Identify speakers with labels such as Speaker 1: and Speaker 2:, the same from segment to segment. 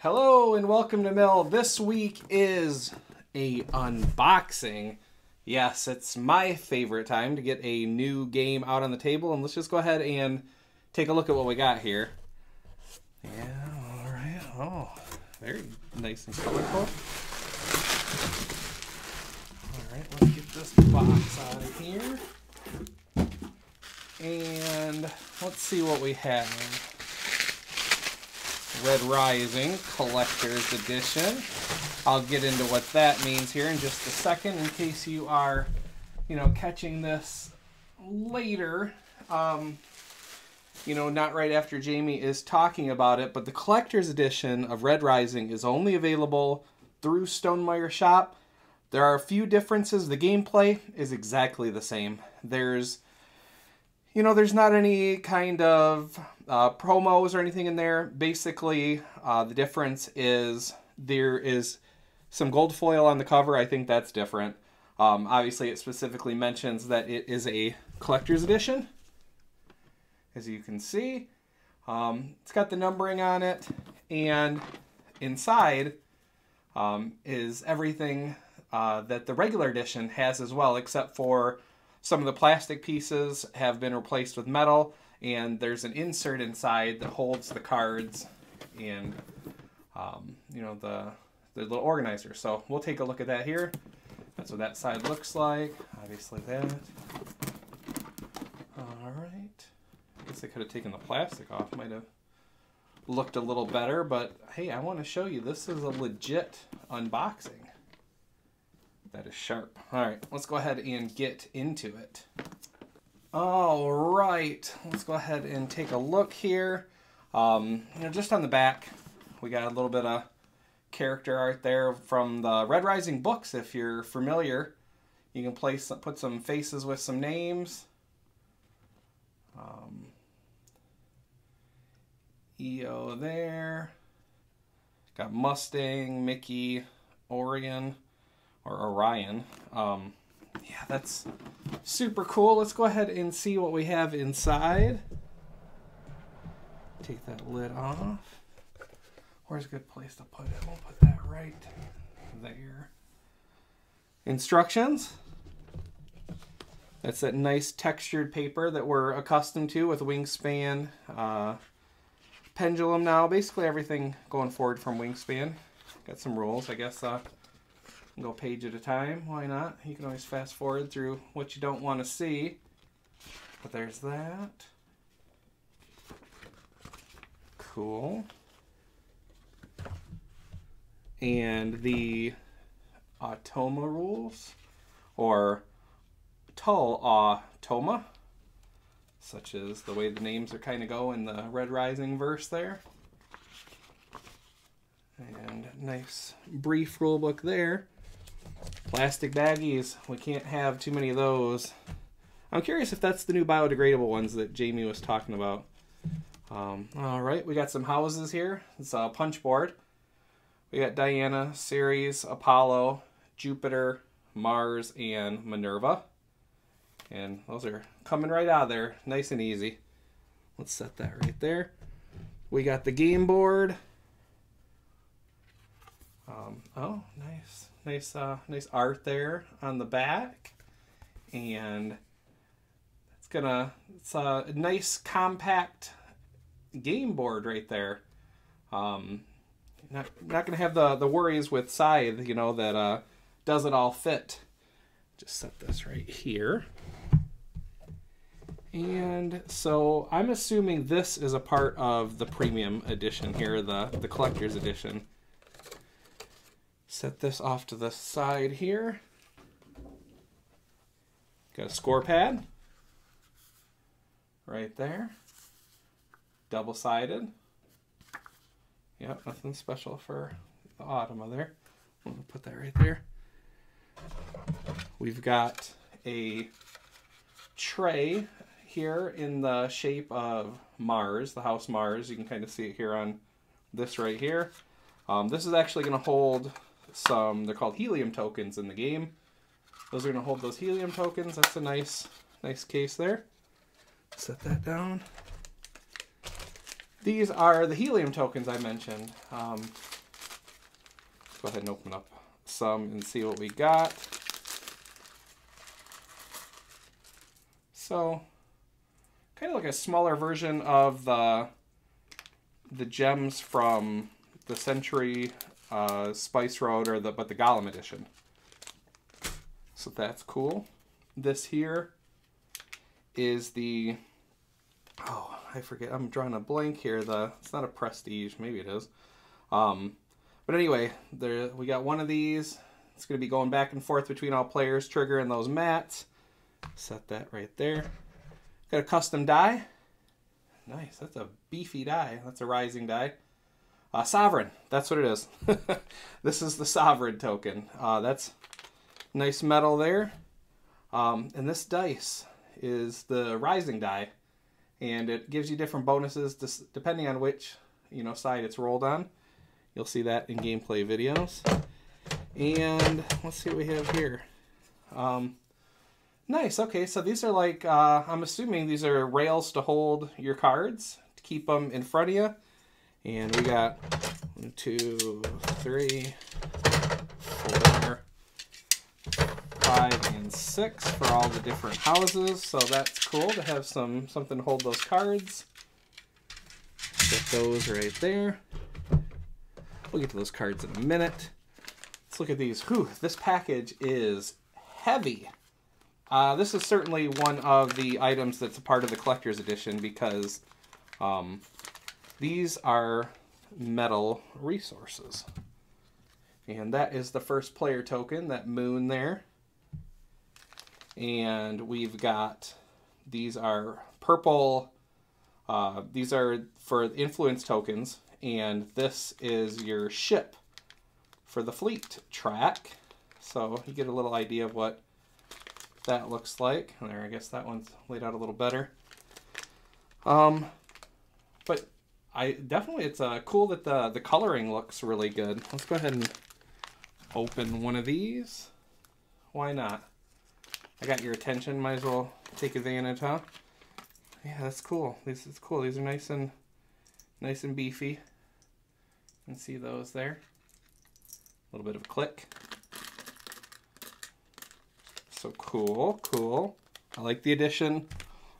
Speaker 1: Hello and welcome to Mill. This week is a unboxing. Yes, it's my favorite time to get a new game out on the table, and let's just go ahead and take a look at what we got here. Yeah, all right. Oh, very nice and colorful. All right, let's get this box out of here. And let's see what we have. Red Rising Collector's Edition. I'll get into what that means here in just a second in case you are, catching this later. Not right after Jamie is talking about it, but the Collector's Edition of Red Rising is only available through Stonemaier Shop. There are a few differences. The gameplay is exactly the same. There's not any kind of promos or anything in there. Basically, the difference is there is some gold foil on the cover. I think that's different. Obviously, it specifically mentions that it is a collector's edition. As you can see, it's got the numbering on it, and inside is everything that the regular edition has as well, except for some of the plastic pieces have been replaced with metal, and there's an insert inside that holds the cards and, the little organizer. So we'll take a look at that here. That's what that side looks like. Obviously that. All right. I guess I could have taken the plastic off. Might have looked a little better, but hey, I want to show you this is a legit unboxing. That is sharp. All right, let's go ahead and get into it. All right, let's go ahead and take a look here. Just on the back, we got a little bit of character art there from the Red Rising books. If you're familiar, you can put some faces with some names. EO there. Got Mustang, Mickey, Orion. Yeah, that's super cool. Let's go ahead and see what we have inside. Take that lid off. Where's a good place to put it? We'll put that right there. Instructions. That's that nice textured paper that we're accustomed to with Wingspan, Pendulum now. Basically everything going forward from Wingspan. Got some rules, I guess. Go page at a time. Why not? You can always fast forward through what you don't want to see. But there's that. Cool. And the Automa rules, or Automa, such as the way the names are kind of go in the Red Rising verse there. And nice brief rule book there. Plastic baggies, we can't have too many of those. I'm curious if that's the new biodegradable ones that Jamie was talking about. All right, we got some houses here. It's a punch board. We got Diana, Ceres, Apollo, Jupiter, Mars, and Minerva. And those are coming right out of there, nice and easy. Let's set that right there. We got the game board. Oh, nice. Nice art there on the back, and it's a nice compact game board right there. Not gonna have the worries with Scythe, that does it all fit. Just set this right here. And so I'm assuming this is a part of the premium edition here, the collector's edition. Set this off to the side here. Got a score pad right there. Double-sided. Yep, nothing special for the Automa there. I'm going to put that right there. We've got a tray here in the shape of Mars, the house Mars. You can kind of see it here on this right here. This is actually going to hold some, they're called helium tokens in the game. Those are going to hold those helium tokens. That's a nice case there. Set that down. These are the helium tokens I mentioned. Let's go ahead and open up some and see what we got. So, kind of like a smaller version of the gems from the Century Spice Road, but the Golem edition. So that's cool. This here is the, oh, I forget, I'm drawing a blank here. It's not a Prestige, maybe it is. But anyway, we got one of these. It's going to be going back and forth between all players, triggering those mats. Set that right there. Got a custom die. Nice, that's a beefy die. That's a rising die. Sovereign, that's what it is. This is the Sovereign token. That's nice metal there. And this dice is the rising die. And it gives you different bonuses depending on which side it's rolled on. You'll see that in gameplay videos. And let's see what we have here. Nice, okay, so these are like, I'm assuming these are rails to hold your cards, to keep them in front of you. And we got 1, 2, 3, 4, 5, and 6 for all the different houses. So that's cool to have something to hold those cards. Get those right there. We'll get to those cards in a minute. Let's look at these. Whew, this package is heavy. This is certainly one of the items that's a part of the collector's edition because these are metal resources. And that is the first player token, that moon there. And we've got, these are purple, these are for influence tokens, and this is your ship for the fleet track. So you get a little idea of what that looks like. There, I guess that one's laid out a little better. But it's cool that the coloring looks really good. Let's go ahead and open one of these. Why not? I got your attention, might as well take advantage, huh? Yeah, that's cool. This is cool. These are nice and beefy. You can see those there. A little bit of a click. So cool, cool. I like the addition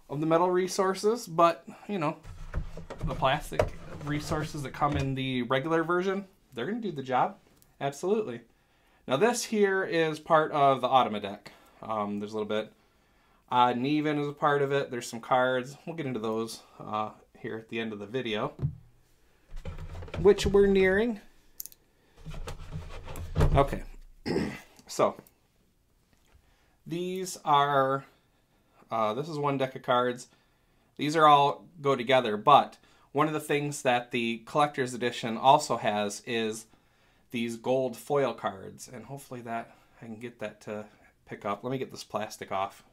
Speaker 1: of the metal resources, but, the plastic resources that come in the regular version, they're going to do the job. Absolutely. Now this here is part of the Automa deck. There's a little bit odd and even as a part of it. There's some cards. We'll get into those here at the end of the video, which we're nearing. Okay, so these are, this is one deck of cards. These are all go together, but one of the things that the collector's edition also has is these gold foil cards, and hopefully that I can get that to pick up. Let me get this plastic off.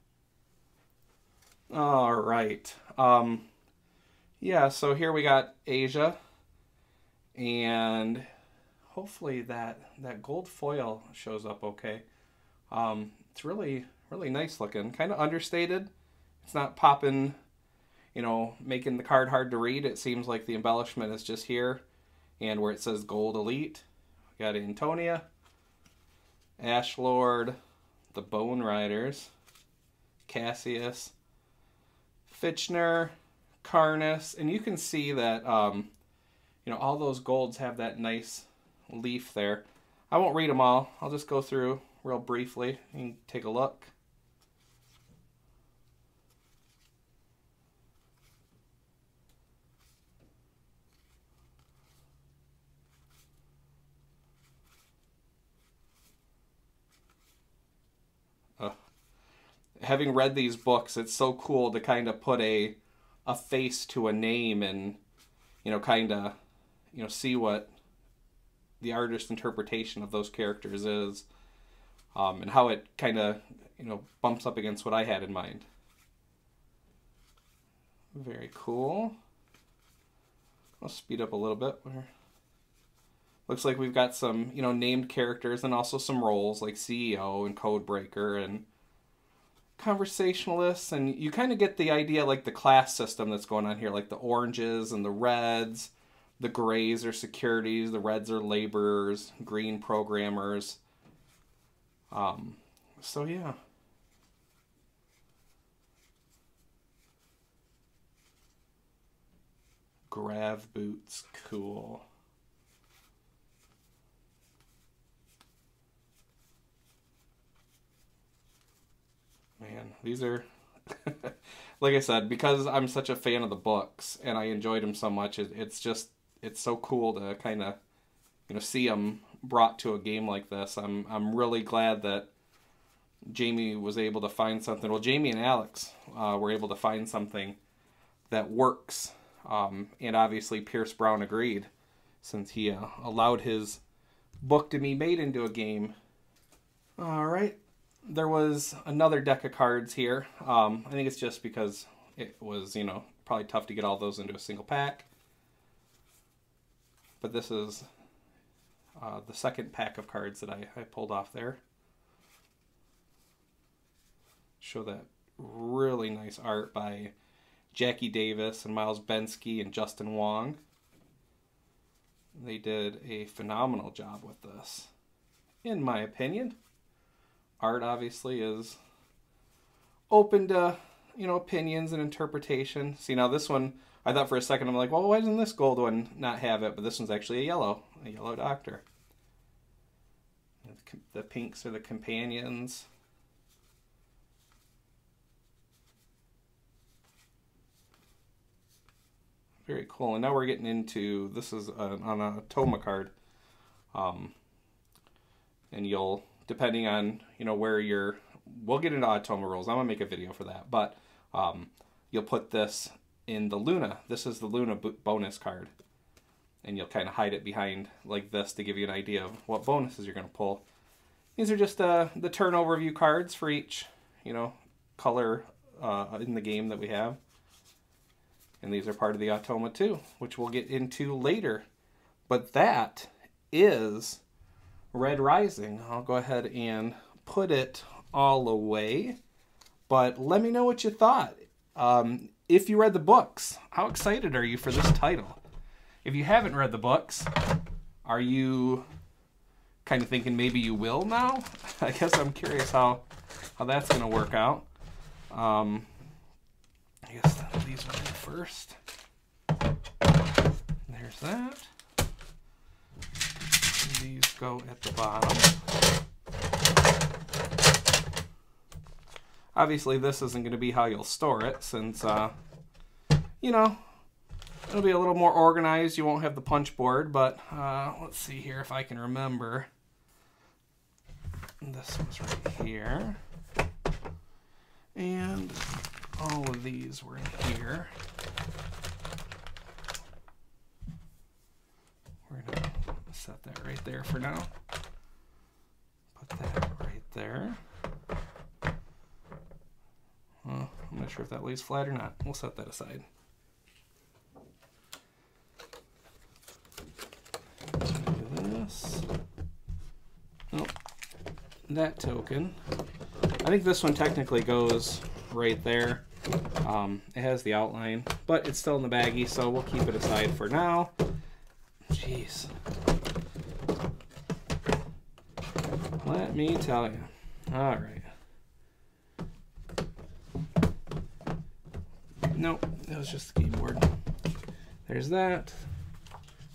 Speaker 1: All right. Yeah, so here we got Asia, and hopefully that gold foil shows up okay. It's really nice looking, kind of understated. It's not popping, making the card hard to read. It seems like the embellishment is just here, and where it says Gold Elite, we got Antonia, Ashlord, the Bone Riders, Cassius, Fitchner, Karnus, and you can see that all those golds have that nice leaf there. I won't read them all. I'll just go through real briefly and take a look. Having read these books, it's so cool to kind of put a face to a name and, see what the artist's interpretation of those characters is, and how it kind of, bumps up against what I had in mind. Very cool. I'll speed up a little bit. Looks like we've got some, named characters and also some roles like CEO and Codebreaker and conversationalists, and you kind of get the idea, like the class system that's going on here, like the oranges and the reds. The grays are securities, the reds are laborers, green programmers. So yeah. Grav boots, cool. Man, these are, like I said, because I'm such a fan of the books and I enjoyed them so much, it's so cool to kind of, see them brought to a game like this. I'm really glad that Jamie was able to find something. Well, Jamie and Alex were able to find something that works. And obviously Pierce Brown agreed, since he allowed his book to be made into a game. All right. There was another deck of cards here. I think it's just because it was, probably tough to get all those into a single pack. But this is the second pack of cards that I pulled off there. Show that really nice art by Jackie Davis and Miles Bensky and Justin Wong. They did a phenomenal job with this, in my opinion. Art obviously is open to, opinions and interpretation. See, now this one, I thought for a second, I'm like, well, why doesn't this gold one not have it? But this one's actually a yellow doctor. The pinks are the companions. Very cool. And now we're getting into, this is on a Toma card. And you'll, depending on, where you're, we'll get into Automa rules. I'm going to make a video for that. But you'll put this in the Luna. This is the Luna bonus card. And you'll kind of hide it behind like this to give you an idea of what bonuses you're going to pull. These are just the turn overview cards for each, color in the game that we have. And these are part of the Automa too, which we'll get into later. But that is Red Rising. I'll go ahead and put it all away. But let me know what you thought. If you read the books, how excited are you for this title? If you haven't read the books, are you kind of thinking maybe you will now? I guess I'm curious how that's going to work out. I guess these one in first. There's that. These go at the bottom. Obviously, this isn't going to be how you'll store it, since, it'll be a little more organized. You won't have the punch board, but let's see here if I can remember. This was right here. And all of these were in here. We're going to set that right there for now. Put that right there. I'm not sure if that lays flat or not. We'll set that aside. Do this. Oh, that token. I think this one technically goes right there. It has the outline, but it's still in the baggie, so we'll keep it aside for now. Jeez. Let me tell you. All right. Nope, that was just the keyboard. There's that.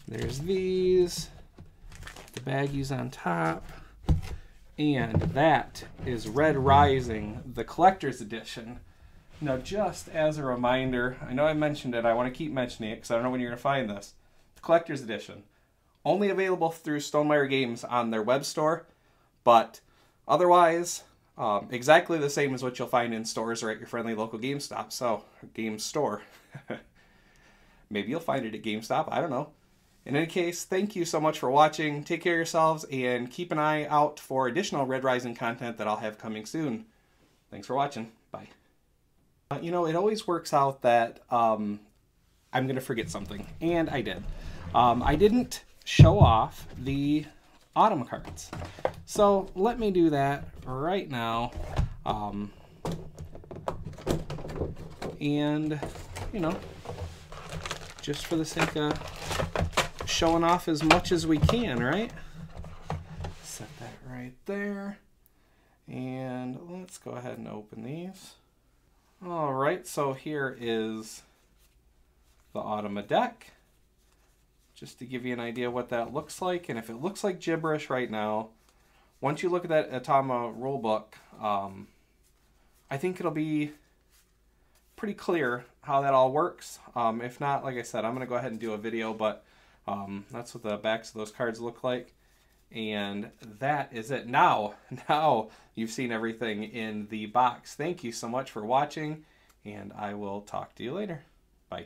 Speaker 1: There's these. The baggies on top. And that is Red Rising, the collector's edition. Now, just as a reminder, I know I mentioned it, I want to keep mentioning it because I don't know when you're going to find this. The collector's edition. Only available through Stonemaier Games on their web store, but otherwise, exactly the same as what you'll find in stores or at your friendly local GameStop. So, game store. Maybe you'll find it at GameStop, I don't know. In any case, thank you so much for watching. Take care of yourselves and keep an eye out for additional Red Rising content that I'll have coming soon. Thanks for watching. Bye. It always works out that I'm going to forget something, and I did. I didn't show off the Automa cards. So let me do that right now. And, you know, just for the sake of showing off as much as we can, right? Set that right there. And let's go ahead and open these. All right, so here is the Automa deck. Just to give you an idea what that looks like. And if it looks like gibberish right now, once you look at that Automa rulebook, I think it'll be pretty clear how that all works. If not, like I said, I'm going to go ahead and do a video, but that's what the backs of those cards look like. And that is it. Now you've seen everything in the box. Thank you so much for watching, and I will talk to you later. Bye.